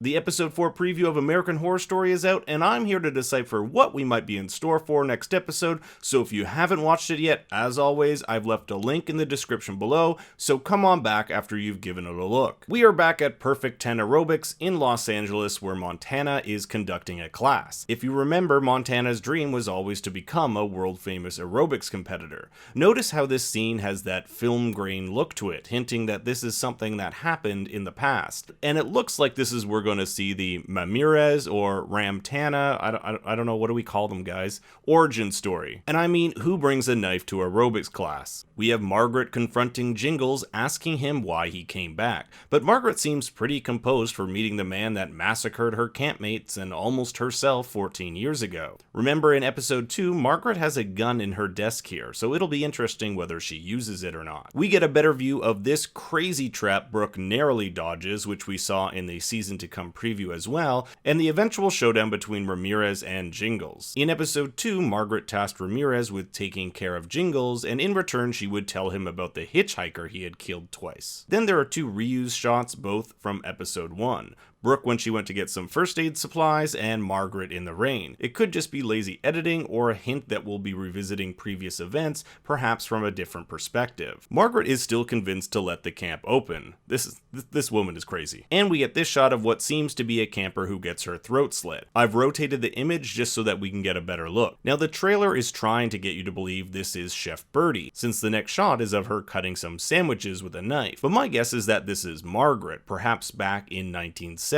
The episode 4 preview of American Horror Story is out, and I'm here to decipher what we might be in store for next episode, so if you haven't watched it yet, as always, I've left a link in the description below, so come on back after you've given it a look. We are back at Perfect 10 Aerobics in Los Angeles, where Montana is conducting a class. If you remember, Montana's dream was always to become a world-famous aerobics competitor. Notice how this scene has that film grain look to it, hinting that this is something that happened in the past. And it looks like this is where going to see the Ramirez or Ramtana, I don't know, what do we call them, guys? Origin story. And I mean, who brings a knife to aerobics class? We have Margaret confronting Jingles, asking him why he came back. But Margaret seems pretty composed for meeting the man that massacred her campmates and almost herself 14 years ago. Remember in episode 2, Margaret has a gun in her desk here, so it'll be interesting whether she uses it or not. We get a better view of this crazy trap Brooke narrowly dodges, which we saw in the season to come preview as well, and the eventual showdown between Ramirez and Jingles. In episode 2, Margaret tasked Ramirez with taking care of Jingles, and in return she would tell him about the hitchhiker he had killed twice. Then there are two reused shots, both from episode 1. Brooke when she went to get some first aid supplies, and Margaret in the rain. It could just be lazy editing or a hint that we'll be revisiting previous events, perhaps from a different perspective. Margaret is still convinced to let the camp open. This woman is crazy. And we get this shot of what seems to be a camper who gets her throat slit. I've rotated the image just so that we can get a better look. Now the trailer is trying to get you to believe this is Chef Birdie, since the next shot is of her cutting some sandwiches with a knife. But my guess is that this is Margaret, perhaps back in 1970.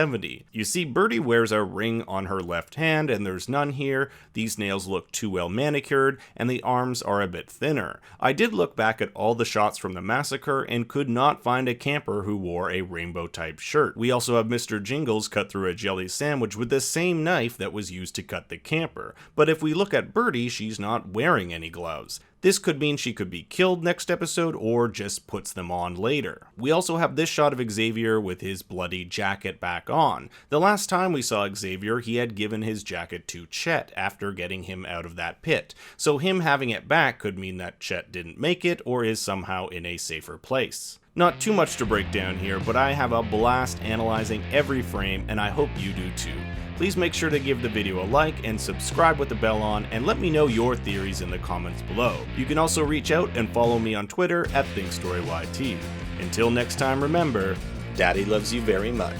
You see, Birdie wears a ring on her left hand, and there's none here. These nails look too well manicured, and the arms are a bit thinner. I did look back at all the shots from the massacre and could not find a camper who wore a rainbow-type shirt. We also have Mr. Jingles cut through a jelly sandwich with the same knife that was used to cut the camper. But if we look at Birdie, she's not wearing any gloves. This could mean she could be killed next episode or just puts them on later. We also have this shot of Xavier with his bloody jacket back on. The last time we saw Xavier, he had given his jacket to Chet after getting him out of that pit. So him having it back could mean that Chet didn't make it or is somehow in a safer place. Not too much to break down here, but I have a blast analyzing every frame, and I hope you do too. Please make sure to give the video a like and subscribe with the bell on, and let me know your theories in the comments below. You can also reach out and follow me on Twitter at ThinkStoryYT. Until next time, remember, Daddy loves you very much.